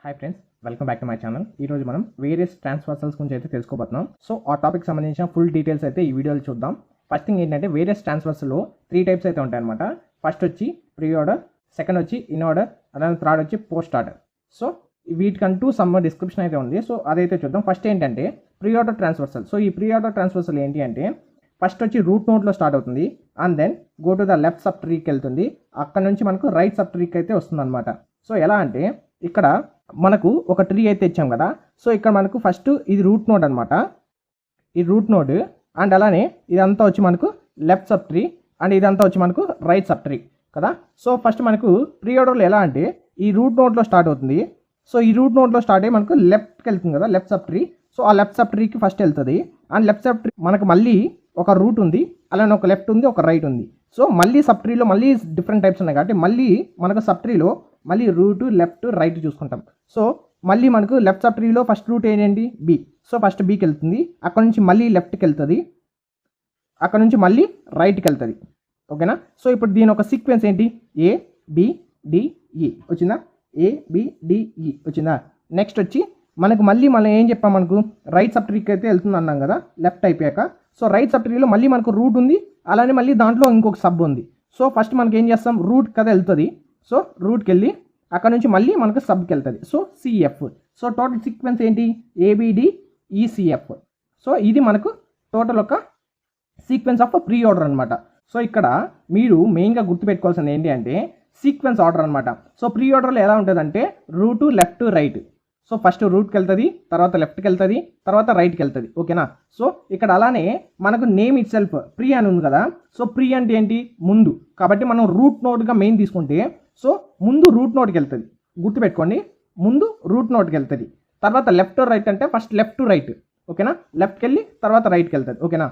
Hi friends, welcome back to my channel. ఈరోజు మనం various ట్రాన్స్వర్సల్స్ గురించి అయితే తెలుసుకోబోతున్నాం. సో ఆ టాపిక్ సంబంధించిన ఫుల్ డీటెయిల్స్ అయితే ఈ వీడియోలో చూద్దాం. ఫస్ట్ థింగ్ ఏంటంటే వేరియస్ ట్రాన్స్వర్సల్లో 3 టైప్స్ అయితే ఉంటాయన్నమాట. ఫస్ట్ వచ్చి ప్రీ ఆర్డర్, సెకండ్ వచ్చి ఇన్ ఆర్డర్, అలానే థర్డ్ వచ్చి పోస్ట్ ఆర్డర్. సో వీటికంటూ సమ్ డిస్క్రిప్షన్ అయితే ఉంది. సో అదైతే చూద్దాం. ఫస్ట్ ఏంటంటే ప్రీ ఆర్డర్ ట్రాన్స్వర్సల్. సో ఈ ప్రీ ఆర్డర్ ట్రాన్స్వర్సల్ ఏంటి అంటే ఫస్ట్ వచ్చి రూట్ నోడ్లో స్టార్ట్ అవుతుంది and then go to the left sub ట్రీకి వెళ్తుంది. అక్కడ నుంచి మనకు రైట్ సబ్ ట్రీకి అయితే వస్తుంది అనమాట. సో ఎలా అంటే ఇక్కడ మనకు ఒక ట్రీ అయితే ఇచ్చాం కదా. సో ఇక్కడ మనకు ఫస్ట్ ఇది రూట్ నోడ్ అనమాట. ఈ రూట్ నోడ్ అండ్ అలానే ఇదంతా వచ్చి మనకు లెఫ్ట్ సబ్ ట్రీ అండ్ ఇదంతా వచ్చి మనకు రైట్ సబ్ ట్రీ కదా. సో ఫస్ట్ మనకు ప్రీ ఆర్డర్లో ఎలా అంటే ఈ రూట్ నోడ్లో స్టార్ట్ అవుతుంది. సో ఈ రూట్ నోడ్లో స్టార్ట్ అయ్యి మనకు లెఫ్ట్కి వెళ్తుంది కదా, లెఫ్ట్ సబ్ ట్రీ. సో ఆ లెఫ్ట్ సబ్ ట్రీకి ఫస్ట్ వెళ్తుంది అండ్ లెఫ్ట్ సబ్ ట్రీ మనకు మళ్ళీ ఒక రూట్ ఉంది, అలానే ఒక లెఫ్ట్ ఉంది, ఒక రైట్ ఉంది. సో మళ్ళీ సబ్ ట్రీలో మళ్ళీ డిఫరెంట్ టైప్స్ ఉన్నాయి కాబట్టి మళ్ళీ మనకు సబ్ ట్రీలో మళ్ళీ రూట్, లెఫ్ట్, రైట్ చూసుకుంటాం. సో మళ్ళీ మనకు లెఫ్ట్ సబ్ ట్రీలో ఫస్ట్ రూట్ ఏంటి బి. సో ఫస్ట్ బీకి వెళ్తుంది, అక్కడ నుంచి మళ్ళీ లెఫ్ట్కి వెళ్తుంది, అక్కడ నుంచి మళ్ళీ రైట్కి వెళ్తుంది. ఓకేనా. సో ఇప్పుడు దీని ఒక సీక్వెన్స్ ఏంటి, ఏ బి డి ఈ వచ్చిందా, ఏ బి డి ఈ వచ్చిందా. నెక్స్ట్ వచ్చి మనకు మళ్ళీ ఏం చెప్పాం, మనకు రైట్ సబ్ ట్రీకి అయితే వెళ్తుంది అన్నాం కదా లెఫ్ట్ అయిపోయాక. సో రైట్ సబ్ ట్రీలో మళ్ళీ మనకు రూట్ ఉంది, అలానే మళ్ళీ దాంట్లో ఇంకొక సబ్ ఉంది. సో ఫస్ట్ మనకి ఏం చేస్తాం, రూట్ కదా వెళ్తుంది. సో రూట్కి వెళ్ళి అక్కడ నుంచి మళ్ళీ మనకు సబ్కి వెళ్తుంది. So CF. So total sequence ఏంటి, ఏబిడి ఈసిఎఫ్. సో ఇది మనకు టోటల్ ఒక సీక్వెన్స్ ఆఫ్ ప్రీ ఆర్డర్ అనమాట. సో ఇక్కడ మీరు మెయిన్గా గుర్తుపెట్టుకోవాల్సింది ఏంటి అంటే సీక్వెన్స్ ఆర్డర్ అనమాట. సో ప్రీ ఆర్డర్లో ఎలా ఉంటుందంటే root, left, right. So first రూట్కి వెళ్తుంది, తర్వాత లెఫ్ట్కి వెళ్తుంది, తర్వాత రైట్కి వెళ్తుంది. ఓకేనా. సో ఇక్కడ అలానే మనకు నేమ్ ఇట్ సెల్ఫ్ ప్రీ అని ఉంది కదా. సో ప్రీ అంటే ఏంటి, ముందు. కాబట్టి మనం రూట్ నోడ్గా మెయిన్ తీసుకుంటే సో ముందు రూట్ నోడ్కి వెళ్తుంది, గుర్తుపెట్టుకోండి, ముందు రూట్ నోడ్కి వెళ్తుంది. తర్వాత లెఫ్ట్ రైట్ అంటే ఫస్ట్ లెఫ్ట్ రైట్. ఓకేనా. లెఫ్ట్కి వెళ్ళి తర్వాత రైట్కి వెళ్తుంది. ఓకేనా.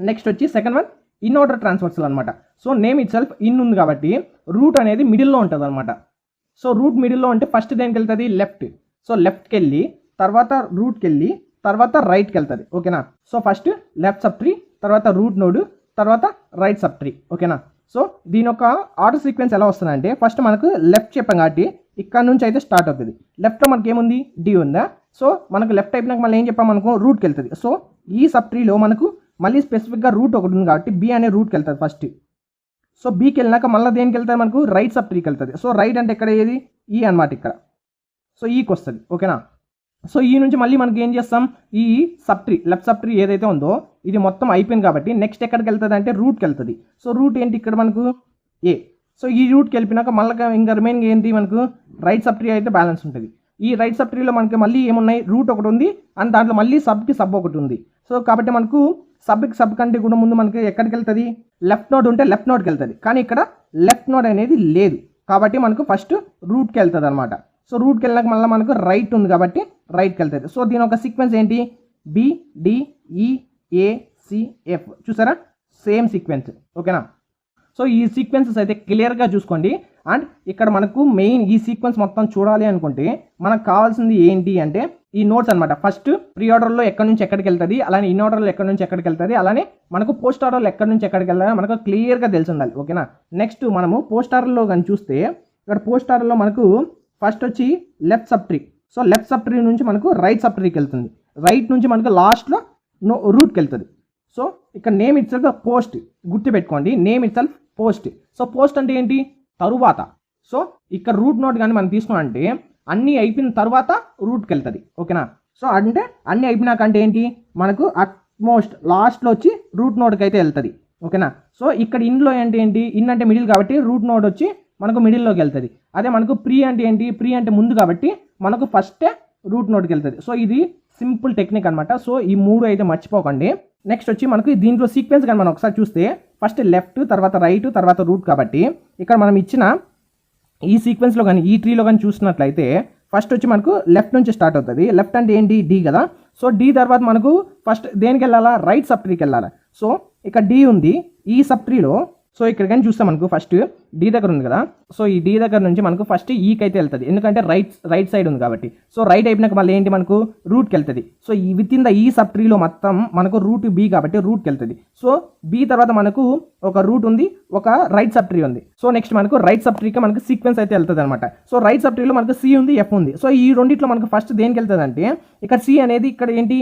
నెక్స్ట్ వచ్చి second one in order transversal అనమాట. So name itself in ఉంది కాబట్టి రూట్ అనేది మిడిల్లో ఉంటుంది అనమాట. సో రూట్ మిడిల్లో అంటే ఫస్ట్ దేనికి వెళ్తుంది, లెఫ్ట్. సో లెఫ్ట్కి వెళ్ళి తర్వాత రూట్కి వెళ్ళి తర్వాత రైట్కి వెళ్తుంది. ఓకేనా. So first left sub tree, తర్వాత రూట్ నోడ్, తర్వాత రైట్ సబ్ ట్రీ. ఓకేనా. సో దీని ఒక ఆర్డర్ సీక్వెన్స్ ఎలా వస్తుందంటే ఫస్ట్ మనకు లెఫ్ట్ చెప్పాం కాబట్టి ఇక్కడ నుంచి అయితే స్టార్ట్ అవుతుంది. లెఫ్ట్లో మనకి ఏముంది, డి ఉందా. సో మనకు లెఫ్ట్ అయిపోయినాక మళ్ళీ ఏం చెప్పాం, మనకు రూట్కి వెళ్తుంది. సో ఈ సబ్ ట్రీలో మనకు మళ్ళీ స్పెసిఫిక్గా రూట్ ఒకటి ఉంది కాబట్టి బి అనే రూట్కి వెళ్తుంది ఫస్ట్. సో బీకి వెళ్ళినాక మళ్ళీ దేనికి వెళ్తుంది, మనకు రైట్ సబ్ ట్రీకి వెళ్తుంది. సో రైట్ అంటే ఇక్కడ ఏది, ఈ అనమాట ఇక్కడ. సో ఈకి వస్తుంది. ఓకేనా. సో ఈ నుంచి మళ్ళీ మనకి ఏం చేస్తాం, ఈ sub tree left sub tree ఏదైతే ఉందో ఇది మొత్తం అయిపోయింది కాబట్టి నెక్స్ట్ ఎక్కడికి వెళ్తుంది అంటే రూట్కి వెళ్తుంది. సో రూట్ ఏంటి ఇక్కడ మనకు ఏ. సో ఈ రూట్కి వెళ్ళినాక మళ్ళీ ఇంకా రిమైనింగ్ ఏంటి, మనకు రైట్ సబ్ ట్రీ అయితే బ్యాలెన్స్ ఉంటుంది. ఈ రైట్ సబ్ ట్రీలో మనకి మళ్ళీ ఏమున్నాయి, రూట్ ఒకటి ఉంది అండ్ దాంట్లో మళ్ళీ సబ్కి సబ్ ఒకటి ఉంది. సో కాబట్టి మనకు సబ్కి సబ్ కంటే కూడా ముందు మనకి ఎక్కడికి వెళ్తుంది, లెఫ్ట్ నోడ్ ఉంటే లెఫ్ట్ నోడ్కి వెళ్తుంది. కానీ ఇక్కడ లెఫ్ట్ నోడ్ అనేది లేదు కాబట్టి మనకు ఫస్ట్ రూట్కి వెళ్తుంది అనమాట. సో రూట్కి వెళ్ళినాక మళ్ళీ మనకు రైట్ ఉంది కాబట్టి రైట్కి వెళ్తుంది. సో దీని ఒక సీక్వెన్స్ ఏంటి, బిడిఈఏసిఎఫ్. చూసారా, సేమ్ సీక్వెన్స్. ఓకేనా. సో ఈ సీక్వెన్సెస్ అయితే క్లియర్గా చూసుకోండి. అండ్ ఇక్కడ మనకు మెయిన్ ఈ సీక్వెన్స్ మొత్తం చూడాలి అనుకుంటే మనకు కావాల్సింది ఏంటి అంటే ఈ నోట్స్ అనమాట. ఫస్ట్ ప్రీ ఆర్డర్లో ఎక్కడి నుంచి ఎక్కడికి వెళ్తుంది, అలానే ఇన్ ఆర్డర్లో ఎక్కడి నుంచి ఎక్కడికి వెళ్తుంది, అలానే మనకు పోస్ట్ ఆర్డర్లో ఎక్కడి నుంచి ఎక్కడికి వెళ్తుంది మనకు క్లియర్గా తెలిసి ఉండాలి. ఓకేనా. నెక్స్ట్ మనము పోస్ట్ ఆర్డర్లో కానీ చూస్తే ఇక్కడ పోస్ట్ ఆర్డర్లో మనకు ఫస్ట్ వచ్చి left sub tree. So left sub tree నుంచి మనకు రైట్ సబ్ ట్రీకి వెళ్తుంది, రైట్ నుంచి మనకు లాస్ట్లో రూట్కి వెళ్తుంది. సో ఇక్కడ నేమ్ ఇట్ సెల్ఫ్ పోస్ట్, గుర్తుపెట్టుకోండి, name it self post. So post అంటే ఏంటి, తరువాత. సో ఇక్కడ రూట్ నోట్ కానీ మనం తీసుకున్నామంటే అన్నీ అయిపోయిన తర్వాత రూట్కి వెళ్తుంది. ఓకేనా. సో అంటే అన్నీ అయిపోయినాక అంటే ఏంటి, మనకు అట్మోస్ట్ లాస్ట్లో వచ్చి రూట్ నోడ్కి అయితే వెళ్తుంది. ఓకేనా. సో ఇక్కడ ఇన్లో ఏంటి, ఇన్ అంటే మిడిల్ కాబట్టి రూట్ నోడ్ వచ్చి మనకు మిడిల్లోకి వెళ్తుంది. అదే మనకు ప్రీ అంటే ఏంటి, ప్రీ అంటే ముందు కాబట్టి మనకు ఫస్టే రూట్ నోడ్కి వెళ్తుంది. సో ఇది సింపుల్ టెక్నిక్ అనమాట. సో ఈ మూడు అయితే మర్చిపోకండి. నెక్స్ట్ వచ్చి మనకు దీంట్లో సీక్వెన్స్ కానీ మనం ఒకసారి చూస్తే ఫస్ట్ లెఫ్ట్, తర్వాత రైట్, తర్వాత రూట్ కాబట్టి ఇక్కడ మనం ఇచ్చిన ఈ సీక్వెన్స్లో కానీ ఈ ట్రీలో కానీ చూసినట్లయితే ఫస్ట్ వచ్చి మనకు లెఫ్ట్ నుంచి స్టార్ట్ అవుతుంది. లెఫ్ట్ అంటే ఏంటి, డి కదా. సో డి తర్వాత మనకు ఫస్ట్ దేనికి వెళ్ళాలా, రైట్ సబ్ ట్రీకి వెళ్ళాలి. సో ఇక్కడ డి ఉంది, ఈ సబ్ ట్రీలో సో ఇక్కడ కానీ చూస్తే మనకు ఫస్ట్ డి దగ్గర ఉంది కదా, సో ఈ డి దగ్గర నుంచి మనకు ఫస్ట్ ఈకి అయితే వెళ్తుంది, ఎందుకంటే రైట్ సైడ్ ఉంది కాబట్టి. సో రైట్ అయిపోయినాక మళ్ళీ ఏంటి మనకు రూట్కి వెళ్తుంది. సో ఈ విత్ ఇన్ ద ఈ సబ్ ట్రీలో మొత్తం మనకు రూట్ బి కాబట్టి రూట్కి వెళ్తుంది. సో బి తర్వాత మనకు ఒక రూట్ ఉంది, ఒక రైట్ సబ్ ట్రీ ఉంది. సో నెక్స్ట్ మనకు రైట్ సబ్ ట్రీకి మనకు సీక్వెన్స్ అయితే వెళ్తుంది అనమాట. సో రైట్ సబ్ ట్రీలో మనకు సి ఉంది, ఎఫ్ ఉంది. సో ఈ రెండిట్లో మనకు ఫస్ట్ దేనికి వెళ్తుంది అంటే ఇక్కడ సి అనేది ఇక్కడ ఏంటి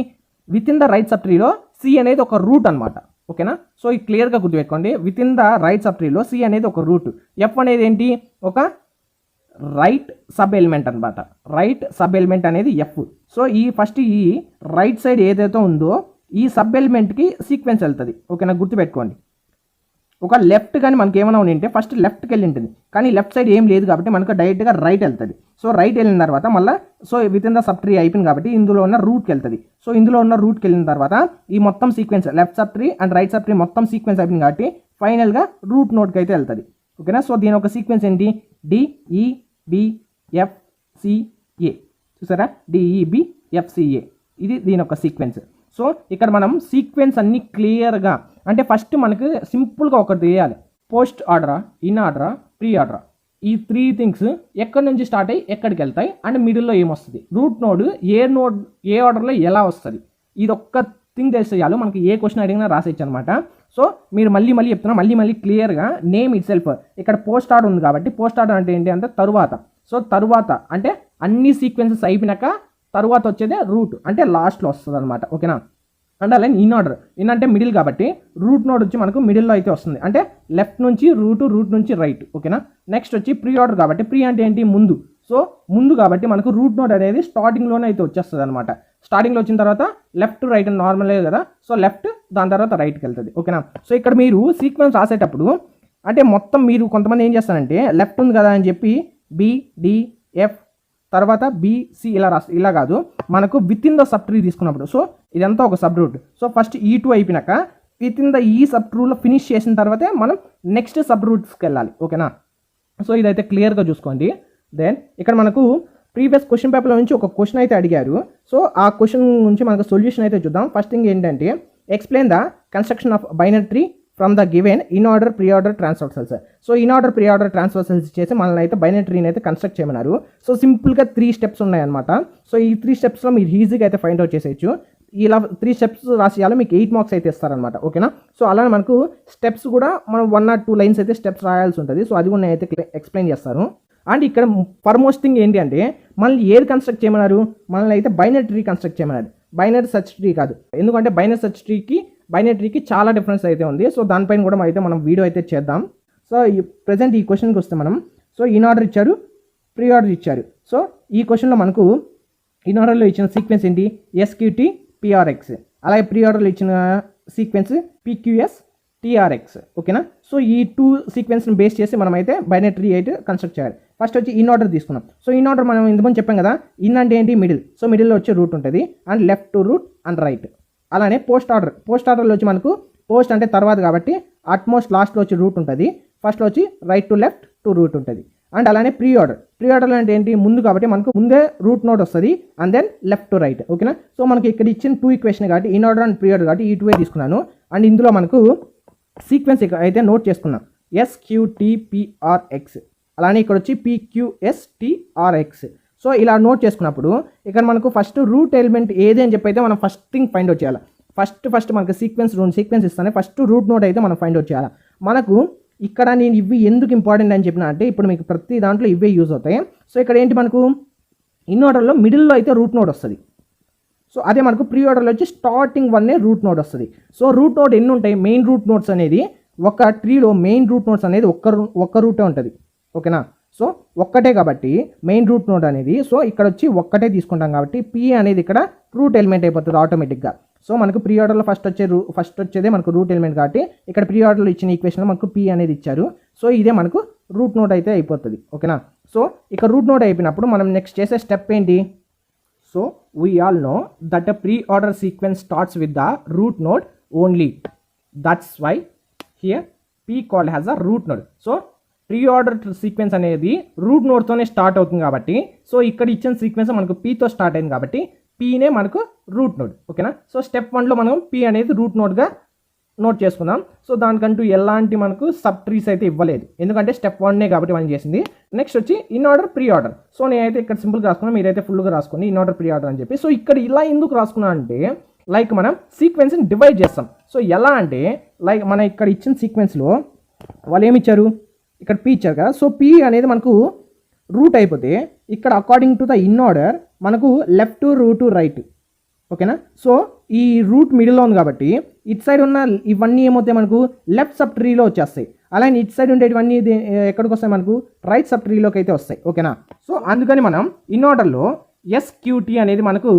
within the right sub ట్రీలో సి అనేది ఒక రూట్ అనమాట. ఓకేనా, సో ఇది క్లియర్గా గుర్తుపెట్టుకోండి. Within the right sub ట్రీలో సి అనేది ఒక రూట్, ఎఫ్ అనేది ఏంటి ఒక రైట్ సబ్ ఎలిమెంట్ అనమాట. రైట్ సబ్ ఎలిమెంట్ అనేది ఎఫ్. సో ఈ ఫస్ట్ ఈ రైట్ సైడ్ ఏదైతే ఉందో ఈ సబ్ ఎలిమెంట్కి సీక్వెన్స్ వెళ్తుంది. ఓకేనా, గుర్తుపెట్టుకోండి. ఒక లెఫ్ట్ కానీ మనకి ఏమైనా ఉంటే ఫస్ట్ లెఫ్ట్కి వెళ్ళి ఉంటుంది, కానీ లెఫ్ట్ సైడ్ ఏం లేదు కాబట్టి మనకు డైరెక్ట్గా రైట్ వెళ్తుంది. సో రైట్ వెళ్ళిన తర్వాత మళ్ళీ so with in the sub tree అయిపోయింది కాబట్టి ఇందులో ఉన్న రూట్కి వెళ్తుంది. సో ఇందులో ఉన్న రూట్కి వెళ్ళిన తర్వాత ఈ మొత్తం sequence left sub tree and right sub tree మొత్తం సీక్వెన్స్ అయిపోయింది కాబట్టి ఫైనల్గా రూట్ నోట్కి అయితే వెళ్తుంది. ఓకేనా, సో దీని ఒక సీక్వెన్స్ ఏంటి DEBFCA. చూసారా, DEBFCA ఇది దీని ఒక సీక్వెన్స్. సో ఇక్కడ మనం సీక్వెన్స్ అన్ని క్లియర్గా అంటే ఫస్ట్ మనకు సింపుల్గా ఒకటి చేయాలి. పోస్ట్ ఆర్డరా, ఇన్ ఆర్డరా, ప్రీ ఆర్డరా, ఈ 3 థింగ్స్ ఎక్కడి నుంచి స్టార్ట్ అయ్యి ఎక్కడికి వెళ్తాయి అండ్ మిడిల్లో ఏమొస్తుంది, రూట్ నోడ్ ఏ ఆర్డర్లో ఎలా వస్తుంది, ఇది ఒక్క థింగ్ తెలిసేయాలి. మనకి ఏ క్వశ్చన్ అడిగినా రాసేయచ్చు అనమాట. సో మీరు మళ్ళీ చెప్తున్నా మళ్ళీ క్లియర్గా నేమ్ ఇట్ సెల్ఫ్. ఇక్కడ పోస్ట్ ఆర్డర్ ఉంది కాబట్టి పోస్ట్ ఆర్డర్ అంటే ఏంటి అంటే తరువాత. సో తరువాత అంటే అన్ని సీక్వెన్సెస్ అయిపోయినాక తరువాత వచ్చేదే రూట్ అంటే లాస్ట్లో వస్తుంది అనమాట. ఓకేనా, అంటే అలాగే ఇన్ ఆర్డర్, ఇన్ అంటే మిడిల్ కాబట్టి రూట్ నోడ్ వచ్చి మనకు మిడిల్లో అయితే వస్తుంది, అంటే లెఫ్ట్ నుంచి రూట్ నుంచి రైట్. ఓకేనా, నెక్స్ట్ వచ్చి ప్రీ ఆర్డర్ కాబట్టి ప్రీ అంటే ఏంటి ముందు. సో ముందు కాబట్టి మనకు రూట్ నోడ్ అనేది స్టార్టింగ్లోనే అయితే వచ్చేస్తుంది అనమాట. స్టార్టింగ్లో వచ్చిన తర్వాత లెఫ్ట్ రైట్ నార్మలే కదా, సో లెఫ్ట్ దాని తర్వాత రైట్కి వెళ్తుంది. ఓకేనా, సో ఇక్కడ మీరు సీక్వెన్స్ రాసేటప్పుడు అంటే మొత్తం మీరు కొంతమంది ఏం చేస్తారంటే లెఫ్ట్ ఉంది కదా అని చెప్పి BDF తర్వాత BC ఇలా కాదు, మనకు with in the sub tree తీసుకున్నప్పుడు సో ఇదంతా ఒక sub route. So first E2 అయిపోయినాక విత్ ఇన్ ద ఈ సబ్ ట్రూలో ఫినిష్ చేసిన తర్వాతే మనం నెక్స్ట్ సబ్ రూట్స్కి వెళ్ళాలి. ఓకేనా, సో ఇదైతే క్లియర్గా చూసుకోండి. దెన్ ఇక్కడ మనకు ప్రీవియస్ క్వశ్చన్ పేపర్లో నుంచి ఒక క్వశ్చన్ అయితే అడిగారు. సో ఆ క్వశ్చన్ నుంచి మనకు సొల్యూషన్ అయితే చూద్దాం. ఫస్ట్ థింగ్ ఏంటంటే explain the construction of binary tree from the given in order pre order transversals. So in order pre order transversals చేసి మనల్ని అయితే బైనరీ ట్రీని అయితే కన్స్ట్రక్ట్ చేయమన్నారు. సో సింపుల్గా 3 స్టెప్స్ ఉన్నాయన్నమాట. సో ఈ 3 స్టెప్స్లో మీరు ఈజీగా అయితే ఫైండ్ అవుట్ చేసేయచ్చు. ఇలా 3 స్టెప్స్ రాసేయాలి, మీకు 8 మార్క్స్ అయితే ఇస్తారనమాట. ఓకేనా, సో అలానే మనకు స్టెప్స్ కూడా మనం 1 or 2 లైన్స్ అయితే స్టెప్స్ రాయాల్సి ఉంటుంది. సో అది కూడా నేను అయితే ఎక్స్ప్లెయిన్ చేస్తాను. అండ్ ఇక్కడ ఫర్మోస్ట్ థింగ్ ఏంటి అంటే మనల్ని ఏది కన్స్ట్రక్ట్ చేయమన్నారు, మనల్ని అయితే బైనరీ ట్రీ కన్స్ట్రక్ట్ చేయమన్నారు, బైనరీ సెర్చ్ ట్రీ కాదు. ఎందుకంటే బైనరీ సెర్చ్ బైనరీ ట్రీకి చాలా డిఫరెన్స్ అయితే ఉంది. సో దానిపైన కూడా మనం వీడియో అయితే చేద్దాం. సో ప్రజెంట్ ఈ క్వశ్చన్కి వస్తే మనం సో ఇన్ ఆర్డర్ ఇచ్చారు, ప్రీ ఆర్డర్ ఇచ్చారు. సో ఈ క్వశ్చన్లో మనకు ఇన్ ఆర్డర్లో ఇచ్చిన సీక్వెన్స్ ఏంటి SQT PRX, అలాగే ప్రీ ఆర్డర్లో ఇచ్చిన సీక్వెన్స్ PQS TRX. ఓకేనా, సో ఈ 2 సీక్వెన్స్ని బేస్ చేసి మనం అయితే బైనరీ ట్రీ అయితే కన్స్ట్రక్ట్ చేయాలి. ఫస్ట్ వచ్చి ఇన్ ఆర్డర్ తీసుకున్నాం. సో ఇన్ ఆర్డర్ మనం ఇంతకుముందు చెప్పాం కదా, ఇన్ అంటే ఏంటి మిడిల్. సో మిడిల్లో వచ్చే రూట్ ఉంటుంది and left to route and right. అలానే పోస్ట్ ఆర్డర్లో వచ్చి మనకు పోస్ట్ అంటే తర్వాత కాబట్టి అట్మోస్ట్ లాస్ట్లో వచ్చి రూట్ ఉంటుంది, ఫస్ట్లో వచ్చి right to left to root ఉంటుంది. అండ్ అలానే ప్రీ ఆర్డర్లో అంటే ఏంటి ముందు కాబట్టి మనకు ముందే రూట్ నోట్ వస్తుంది and then left to right. ఓకేనా, సో మనకి ఇక్కడ ఇచ్చిన 2 ఈక్వేషన్ కాబట్టి in order and pre order కాబట్టి ఈ 2 తీసుకున్నాను. అండ్ ఇందులో మనకు సీక్వెన్స్ అయితే నోట్ చేసుకున్నాం SQTPRX, అలానే ఇక్కడ వచ్చి PQSTRX. సో ఇలా నోట్ చేసుకున్నప్పుడు ఇక్కడ మనకు ఫస్ట్ రూట్ ఎలిమెంట్ ఏది అని చెప్పి అయితే మనం ఫస్ట్ థింగ్ ఫైండ్ అవుట్ చేయాలి. ఫస్ట్ మనకు సీక్వెన్స్ ఇస్తానే ఫస్ట్ రూట్ నోట్ అయితే మనం ఫైండ్ అవుట్ చేయాలి. మనకు ఇక్కడ నేను ఇవి ఎందుకు ఇంపార్టెంట్ అని చెప్పిన అంటే ఇప్పుడు మీకు ప్రతి దాంట్లో ఇవే యూజ్ అవుతాయి. సో ఇక్కడ ఏంటి మనకు ఇన్ ఆర్డర్లో మిడిల్లో అయితే రూట్ నోడ్ వస్తుంది. సో అదే మనకు ప్రీ ఆర్డర్లో వచ్చి స్టార్టింగ్ 1 రూట్ నోడ్ వస్తుంది. సో రూట్ నోడ్ ఎన్ని ఉంటాయి, మెయిన్ రూట్ నోడ్స్ అనేది ఒక ట్రీలో మెయిన్ రూట్ నోడ్స్ అనేది ఒక్క రూటే ఉంటుంది. ఓకేనా, సో ఒక్కటే కాబట్టి మెయిన్ రూట్ నోడ్ అనేది సో ఇక్కడ వచ్చి ఒక్కటే తీసుకుంటాం కాబట్టి P అనేది ఇక్కడ రూట్ ఎలిమెంట్ అయిపోతుంది ఆటోమేటిక్గా. సో మనకు ప్రీ ఆర్డర్లో ఫస్ట్ వచ్చేదే మనకు రూట్ ఎలిమెంట్ కాబట్టి ఇక్కడ ప్రీ ఆర్డర్లో ఇచ్చిన ఈక్వేషన్లో మనకు P అనేది ఇచ్చారు. సో ఇదే మనకు రూట్ నోడ్ అయితే అయిపోతుంది. ఓకేనా, సో ఇక రూట్ నోడ్ అయిపోయినప్పుడు మనం నెక్స్ట్ చేసే స్టెప్ ఏంటి, so we all know that a pre-order sequence starts with the root node only. That's why here P called as a root node. So pre-order sequence అనేది route నోడ్తోనే start అవుతుంది కాబట్టి so ఇక్కడ ఇచ్చిన sequence మనకు Pతో start అయింది కాబట్టి Pనే మనకు root node. ఓకేనా, సో స్టెప్ 1లో మనం P అనేది రూట్ నోడ్గా నోట్ చేసుకుందాం. సో దానికంటూ ఎలాంటి మనకు సబ్ ట్రీస్ అయితే ఇవ్వలేదు, ఎందుకంటే స్టెప్ 1 కాబట్టి మనం చేసింది. నెక్స్ట్ వచ్చి in order pre order. So నేనైతే ఇక్కడ సింపుల్గా రాసుకున్నాను, మీరైతే ఫుల్గా రాసుకోండి ఇన్ ఆర్డర్ ప్రీ ఆర్డర్ అని చెప్పి. సో ఇక్కడ ఇలా ఎందుకు రాసుకున్నా అంటే లైక్ మనం సీక్వెన్స్ని డివైడ్ చేస్తాం. సో ఎలా అంటే లైక్ మన ఇక్కడ ఇచ్చిన సీక్వెన్స్లో వాళ్ళు ఏమి ఇచ్చారు, ఇక్కడ పీ ఇచ్చారు కదా. సో పీ అనేది మనకు రూట్ అయిపోతే ఇక్కడ according to the in order మనకు లెఫ్ట్ రూట్ రైట్, ఓకేనా. సో ఈ రూట్ మిడిల్లో ఉంది కాబట్టి ఇట్ సైడ్ ఉన్న ఇవన్నీ ఏమవుతాయి మనకు లెఫ్ట్ సబ్ ట్రీలో వచ్చేస్తాయి. అలానే ఇట్ సైడ్ ఉండేటివన్నీ ఎక్కడికి వస్తాయి మనకు రైట్ సబ్ ట్రీలోకి అయితే వస్తాయి, ఓకేనా. సో అందుకని మనం ఇన్ ఆర్డర్లో ఎస్క్యూటీ అనేది మనకు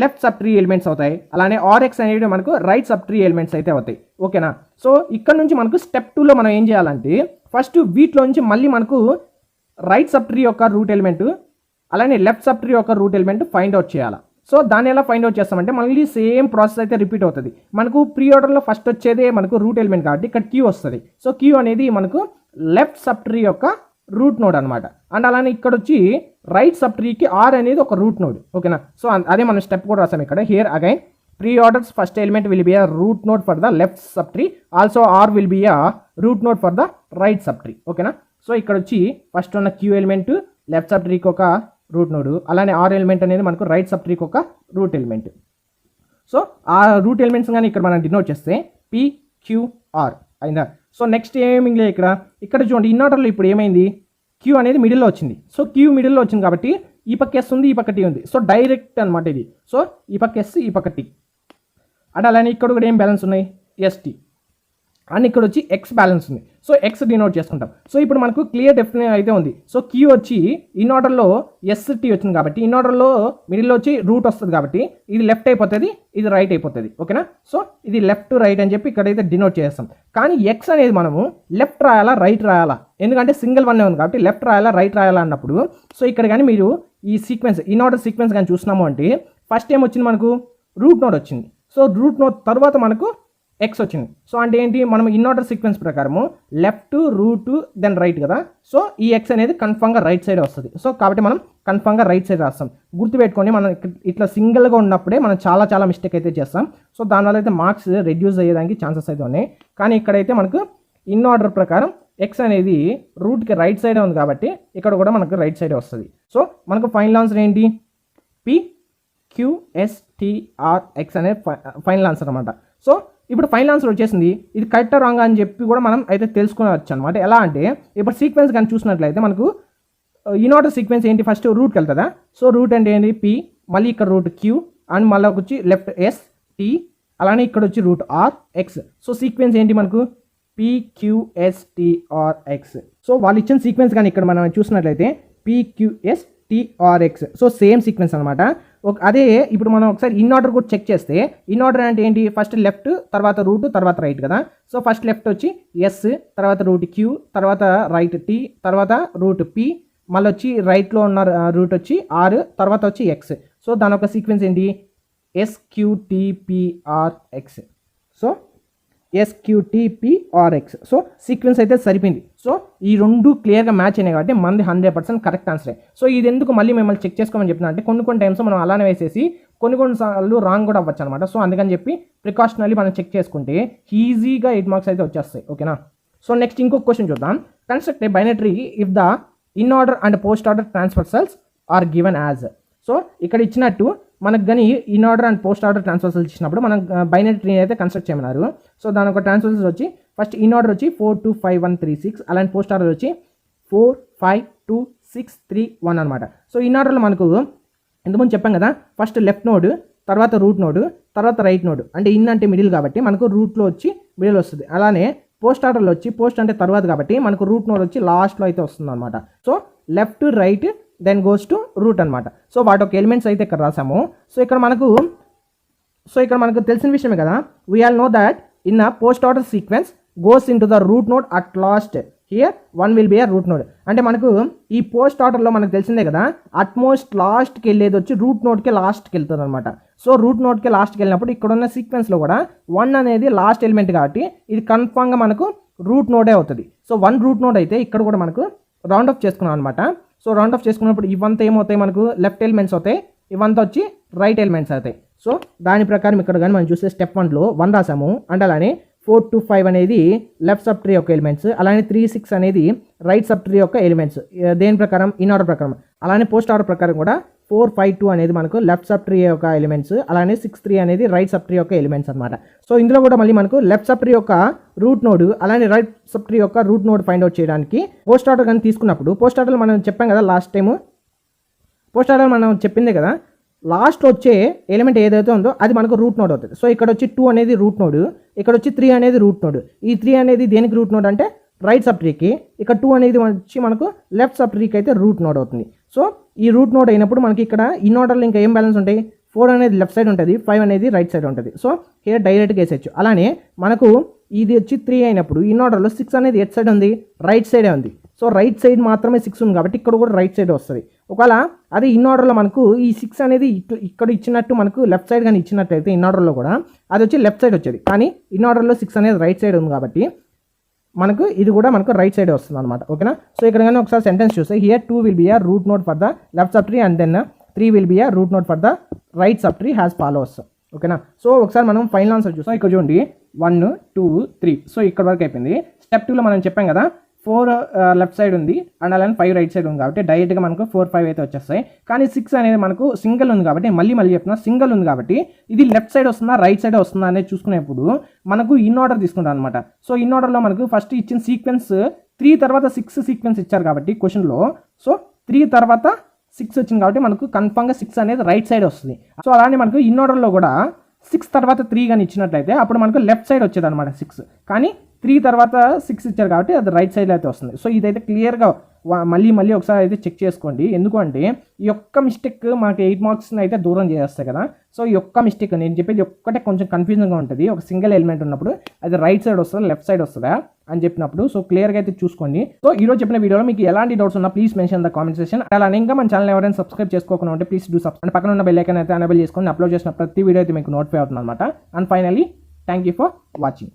లెఫ్ట్ సబ్ ట్రీ ఎలిమెంట్స్ అవుతాయి, అలానే ఆర్ఎక్స్ అనేవి మనకు రైట్ సబ్ ట్రీ ఎలిమెంట్స్ అయితే అవుతాయి, ఓకేనా. సో ఇక్కడ నుంచి మనకు స్టెప్ 2లో మనం ఏం చేయాలంటే ఫస్ట్ వీటిలో నుంచి మళ్ళీ మనకు రైట్ సబ్ ట్రీ యొక్క రూట్ ఎలిమెంట్ అలానే లెఫ్ట్ సబ్ ట్రీ యొక్క రూట్ ఎలిమెంట్ ఫైండ్ అవుట్ చేయాలి. సో దాన్ని ఎలా ఫైండ్ అవుట్ చేస్తామంటే మళ్ళీ సేమ్ ప్రాసెస్ అయితే రిపీట్ అవుతుంది. మనకు ప్రీ ఆర్డర్లో ఫస్ట్ వచ్చేదే మనకు రూట్ ఎలిమెంట్ కాబట్టి ఇక్కడ క్యూ వస్తుంది. సో క్యూ అనేది మనకు లెఫ్ట్ సబ్ ట్రీ యొక్క రూట్ నోడ్ అనమాట. అండ్ అలానే ఇక్కడ వచ్చి రైట్ సబ్ ట్రీకి ఆర్ అనేది ఒక రూట్ నోడ్, ఓకేనా. సో అదే మనం స్టెప్ కూడా రాసాం ఇక్కడ. Here again pre orders first element will be a root node for the left sub tree, also R will be a root node for the right sub tree, ఓకేనా. So ఇక్కడ వచ్చి first ఉన్న Q element left sub ట్రీకి ఒక root node, అలానే R element అనేది మనకు right sub ట్రీకి ఒక రూట్ ఎలిమెంట్. సో ఆ రూట్ ఎలిమెంట్స్ కానీ ఇక్కడ మనం డినోట్ చేస్తే PQR అయిందా. సో నెక్స్ట్ ఏమి లేదు ఇక్కడ చూడండి ఇన్ ఆర్డర్లో ఇప్పుడు ఏమైంది, క్యూ అనేది మిడిల్లో వచ్చింది. సో క్యూ మిడిల్లో వచ్చింది కాబట్టి ఈ పక్క ఎస్ ఉంది, ఈ పక్క టీ ఉంది. సో డైరెక్ట్ అనమాట ఇది. సో ఈ పక్క ఎస్, ఈ పక్క టీ. అండ్ అలానే ఇక్కడ కూడా ఏం బ్యాలెన్స్ ఉన్నాయి, ఎస్టీ. అండ్ ఇక్కడ వచ్చి ఎక్స్ బ్యాలెన్స్ ఉంది. సో ఎక్స్ డినోట్ చేసుకుంటాం. సో ఇప్పుడు మనకు క్లియర్ డెఫినెట్ అయితే ఉంది. సో క్యూ వచ్చి ఇన్ ఆర్డర్లో ఎస్టీ వచ్చింది కాబట్టి ఇన్ ఆర్డర్లో మిడిల్లో వచ్చి రూట్ వస్తుంది కాబట్టి ఇది లెఫ్ట్ అయిపోతుంది, ఇది రైట్ అయిపోతుంది, ఓకేనా. సో ఇది లెఫ్ట్ రైట్ అని చెప్పి ఇక్కడైతే డినోట్ చేస్తాం. కానీ ఎక్స్ అనేది మనము లెఫ్ట్ రాయాలా రైట్ రాయాలా, ఎందుకంటే సింగిల్ వన్ ఉంది కాబట్టి లెఫ్ట్ రాయాలా రైట్ రాయాలా అన్నప్పుడు సో ఇక్కడ కానీ మీరు ఈ సీక్వెన్స్ ఇన్ ఆర్డర్ సీక్వెన్స్ కానీ చూసినాము అంటే ఫస్ట్ ఏం వచ్చింది మనకు రూట్ నోడ్ వచ్చింది. సో రూట్ నోడ్ తర్వాత మనకు ఎక్స్ వచ్చింది. సో అంటే ఏంటి, మనం ఇన్ ఆర్డర్ సీక్వెన్స్ ప్రకారము లెఫ్ట్ రూట్ దెన్ రైట్ కదా. సో ఈ ఎక్స్ అనేది కన్ఫామ్గా రైట్ సైడ్ వస్తుంది. సో కాబట్టి మనం కన్ఫామ్గా రైట్ సైడ్ రాస్తాం. గుర్తుపెట్టుకొని మనం ఇట్లా సింగిల్గా ఉన్నప్పుడే మనం చాలా మిస్టేక్ అయితే చేస్తాం. సో దానివల్ల అయితే మార్క్స్ రెడ్యూస్ అయ్యేదానికి ఛాన్సెస్ అయితే ఉన్నాయి. కానీ ఇక్కడైతే మనకు ఇన్ ఆర్డర్ ప్రకారం ఎక్స్ అనేది రూట్కి రైట్ సైడ్ ఉంది కాబట్టి ఇక్కడ కూడా మనకు రైట్ సైడ్ వస్తుంది. సో మనకు ఫైనల్ ఆన్సర్ ఏంటి, PQSTRX అనేది ఫైనల్ ఆన్సర్ అనమాట. సో ఇప్పుడు ఫైనల్ ఆన్సర్ వచ్చేసింది. ఇది కరెక్ట్ రాంగ్ అని చెప్పి కూడా మనం అయితే తెలుసుకోవచ్చు అనమాట. ఎలా అంటే ఇప్పుడు సీక్వెన్స్ కానీ చూసినట్లయితే మనకు ఇన్ ఆర్డర్ సీక్వెన్స్ ఏంటి, ఫస్ట్ రూట్కి వెళ్తుందా. సో రూట్ అంటే ఏంటి P, మళ్ళీ ఇక్కడ రూట్ Q అండ్ మళ్ళీ వచ్చి లెఫ్ట్ S T, అలానే ఇక్కడ వచ్చి root R X. So sequence ఏంటి మనకు PQSTRX. సో వాళ్ళు ఇచ్చిన సీక్వెన్స్ కానీ ఇక్కడ మనం చూసినట్లయితే PQSTRX. సో సేమ్ సీక్వెన్స్ అనమాట. అదే ఇప్పుడు మనం ఒకసారి ఇన్ ఆర్డర్ కూడా చెక్ చేస్తే ఇన్ ఆర్డర్ అంటే ఏంటి, ఫస్ట్ లెఫ్ట్ తర్వాత రూట్ తర్వాత రైట్ కదా. సో ఫస్ట్ లెఫ్ట్ వచ్చి ఎస్, తర్వాత రూట్ క్యూ, తర్వాత రైట్ టీ, తర్వాత రూట్ పి, మళ్ళీ వచ్చి రైట్లో ఉన్న రూట్ వచ్చి ఆర్, తర్వాత వచ్చి ఎక్స్. సో దాని ఒక సీక్వెన్స్ ఏంటి SQTPRX. So SQTPRX. So sequence అయితే సరిపోయింది. సో ఈ రెండు క్లియర్గా మ్యాచ్ అయినాయి కాబట్టి మనది 100% కరెక్ట్ ఆన్సరే. సో ఇది ఎందుకు మళ్ళీ మిమ్మల్ని చెక్ చేసుకోమని చెప్తున్నా అంటే కొన్ని టైమ్స్ మనం అలానే వేసేసి కొన్ని సార్లు రాంగ్ కూడా అవ్వచ్చు అనమాట. సో అందుకని చెప్పి ప్రికాషనరీ మనం చెక్ చేసుకుంటే ఈజీగా 8 మార్క్స్ అయితే వచ్చేస్తాయి, ఓకేనా. సో నెక్స్ట్ ఇంకొక క్వశ్చన్ చూద్దాం. Construct a binary if the in order and post order transversals are given as. So ఇక్కడ ఇచ్చినట్టు మనకు కానీ in order and post order transversals ఇచ్చినప్పుడు మనం బైనరీ ట్రీ అయితే కన్స్ట్రక్ట్ చేయమన్నారు. సో దాని ఒక ట్రాన్స్ఫర్సల్స్ వచ్చి ఫస్ట్ ఇన్ ఆర్డర్ వచ్చి 4 2 5 1 3 6, అలాంటి పోస్ట్ ఆర్డర్ వచ్చి 4 5 2 6 3 1 అనమాట. సో ఇన్ ఆర్డర్లో మనకు ఇంతకుముందు చెప్పాం కదా, ఫస్ట్ లెఫ్ట్ నోడ్, తర్వాత రూట్ నోడ్, తర్వాత రైట్ నోడ్. అంటే ఇన్ అంటే మిడిల్ కాబట్టి మనకు రూట్లో వచ్చి మిడిల్ వస్తుంది. అలానే పోస్ట్ ఆర్డర్లో వచ్చి పోస్ట్ అంటే తర్వాత కాబట్టి మనకు రూట్ నోడ్ వచ్చి లాస్ట్లో అయితే వస్తుంది అనమాట. So left right then goes to root అనమాట. సో వాటి ఒక ఎలిమెంట్స్ అయితే ఇక్కడ రాసాము. సో ఇక్కడ మనకు తెలిసిన విషయమే కదా, we all know that in a post order sequence goes in to the root node at last, here 1 will be a root node. అంటే మనకు ఈ పోస్ట్ ఆర్డర్లో మనకు తెలిసిందే కదా, అట్మోస్ట్ లాస్ట్కి వెళ్ళేది వచ్చి రూట్ నోడ్కి లాస్ట్కి వెళ్తుంది అనమాట. సో రూట్ నోడ్కి లాస్ట్కి వెళ్ళినప్పుడు ఇక్కడ ఉన్న సీక్వెన్స్లో కూడా 1 అనేది లాస్ట్ ఎలిమెంట్ కాబట్టి ఇది కన్ఫామ్గా మనకు రూట్ నోడే అవుతుంది. సో 1 రూట్ నోడ్ అయితే ఇక్కడ కూడా మనకు రౌండ్ ఆఫ్ చేసుకున్నాం అనమాట. సో రౌండ్ ఆఫ్ చేసుకున్నప్పుడు ఇవంతా ఏమవుతాయి మనకు లెఫ్ట్ ఎలిమెంట్స్ అవుతాయి, ఇవంతా వచ్చి రైట్ ఎలిమెంట్స్ అవుతాయి. సో దాని ప్రకారం ఇక్కడ కానీ మనం చూస్తే స్టెప్ 1లో 1 రాసాము అండ్ అలానే 4 to 5 అనేది లెఫ్ట్ సబ్ ట్రీ యొక్క ఎలిమెంట్స్, అలానే 3, 6 అనేది రైట్ సబ్ ట్రీ యొక్క ఎలిమెంట్స్. దేని ప్రకారం? ఇన్ ఆర్డర్ ప్రకారం. అలానే పోస్ట్ ఆర్డర్ ప్రకారం కూడా 4, 5, 2 అనేది మనకు లెఫ్ట్ సబ్ ట్రీ యొక్క ఎలిమెంట్స్, అలానే 6, 3 అనేది రైట్ సబ్ ట్రీ యొక్క ఎలిమెంట్స్ అనమాట. సో ఇందులో కూడా మళ్ళీ మనకు లెఫ్ట్ సబ్ ట్రీ యొక్క రూట్ నోడ్ అలానే రైట్ సబ్ ట్రీ యొక్క రూట్ నోడ్ ఫైండ్ అవుట్ చేయడానికి పోస్ట్ ఆర్డర్ కానీ తీసుకున్నప్పుడు, పోస్ట్ ఆర్డర్ మనం చెప్పాం కదా లాస్ట్ టైము, పోస్ట్ ఆర్డర్ మనం చెప్పిందే కదా, లాస్ట్ వచ్చే ఎలిమెంట్ ఏదైతే ఉందో అది మనకు రూట్ నోడ్ అవుతుంది. సో ఇక్కడ వచ్చి 2 అనేది రూట్ నోడ్, ఇక్కడ వచ్చి 3 అనేది రూట్ నోడ్. ఈ 3 అనేది దేనికి రూట్ నోడ్ అంటే రైట్ సబ్ ట్రీకి, ఇక్కడ 2 అనేది వచ్చి మనకు లెఫ్ట్ సబ్ ట్రీకి అయితే రూట్ నోడ్ అవుతుంది. సో ఈ రూట్ నోడ్ అయినప్పుడు మనకి ఇక్కడ ఇన్ ఆర్డర్లో ఇంకా ఏం బ్యాలెన్స్ ఉంటాయి? 4 అనేది లెఫ్ట్ సైడ్ ఉంటుంది, 5 అనేది రైట్ సైడ్ ఉంటుంది. సో హియర్ డైరెక్ట్గా వేసేయచ్చు. అలానే మనకు ఇది వచ్చి 3 అయినప్పుడు ఇన్ ఆర్డర్లో 6 అనేది ఎట్ సైడ్ ఉంది? రైట్ సైడే ఉంది. సో రైట్ సైడ్ మాత్రమే 6 ఉంది కాబట్టి ఇక్కడ కూడా రైట్ సైడ్ వస్తుంది. ఒకవేళ అదే ఇన్ ఆర్డర్లో మనకు ఈ 6 అనేది ఇక్కడ ఇచ్చినట్టు మనకు లెఫ్ట్ సైడ్ కానీ ఇచ్చినట్టయితే ఇన్ ఆర్డర్లో కూడా అది వచ్చి లెఫ్ట్ సైడ్ వచ్చేది. కానీ ఇన్ ఆర్డర్లో 6 అనేది రైట్ సైడ్ ఉంది కాబట్టి మనకు ఇది కూడా మనకు రైట్ సైడ్ వస్తుంది అనమాట. ఓకేనా? సో ఇక్కడ కానీ ఒకసారి సెంటెన్స్ చూస్తే here 2 will be a root node for the left sub tree and then 3 will be a root node for the right sub tree as follows. ఓకేనా? సో ఒకసారి మనం ఫైనల్ ఆన్సర్ చూస్తాం. ఇక్కడ చూడండి 1, 2, 3. సో ఇక్కడ వరకు అయిపోయింది. స్టెప్ 2లో మనం చెప్పాం కదా 4 లెఫ్ట్ సైడ్ ఉంది అండ్ అలానే 5 రైట్ సైడ్ ఉంది కాబట్టి డైరెక్ట్గా మనకు 4, 5 అయితే వచ్చేస్తాయి. కానీ 6 అనేది మనకు సింగిల్ ఉంది కాబట్టి మళ్ళీ చెప్తున్నా, సింగిల్ ఉంది కాబట్టి ఇది లెఫ్ట్ సైడ్ వస్తుందా రైట్ సైడ్ వస్తుందా అనేది చూసుకునేప్పుడు మనకు ఇన్ ఆర్డర్ తీసుకుంటాం అనమాట. సో ఇన్ ఆర్డర్లో మనకు ఫస్ట్ ఇచ్చిన సీక్వెన్స్ 3 తర్వాత 6 సీక్వెన్స్ ఇచ్చారు కాబట్టి క్వశ్చన్లో, సో 3 తర్వాత 6 వచ్చింది కాబట్టి మనకు కన్ఫామ్గా 6 అనేది రైట్ సైడ్ వస్తుంది. సో అలానే మనకు ఇన్ ఆర్డర్లో కూడా 6 తర్వాత 3 కానీ ఇచ్చినట్లయితే అప్పుడు మనకు లెఫ్ట్ సైడ్ వచ్చేది అనమాట 6. కానీ 3 తర్వాత 6 ఇచ్చారు కాబట్టి అది రైట్ సైడ్లో అయితే వస్తుంది. సో ఇదైతే క్లియర్గా మళ్ళీ ఒకసారి అయితే చెక్ చేసుకోండి. ఎందుకంటే ఈ ఒక్క మిస్టేక్ మనకి 8 మార్క్స్ని అయితే దూరం చేస్తాయి కదా. సో ఈ ఒక్క మిస్టేక్ నేను చెప్పేది ఒక్కటే కొంచెం కన్ఫ్యూజన్గా ఉంటుంది. ఒక సింగిల్ ఎలిమెంట్ ఉన్నప్పుడు అది రైట్ సైడ్ వస్తుందా లెఫ్ట్ సైడ్ వస్తుందా అని చెప్పినప్పుడు సో క్లియర్గా అయితే చూసుకోండి. సో ఈరోజు చెప్పిన వీడియోలో మీకు ఎలాంటి డౌట్స్ ఉన్నా please mention the comment section. అలానే ఇంకా మన ఛానల్ ఎవరైనా సబ్స్క్రైబ్ చేసుకోకుండా ఉంటే ప్లీజ్ డూ సబ్స్క్రైబ్. పక్కన ఉన్న బెల్ ఐకాన్ అయితే ఎనేబుల్ చేసుకొని అప్లోడ్ చేసిన ప్రతి వీడియో అయితే మీకు నోటిఫై అవుతుంది అనమాట. And finally thank you for watching.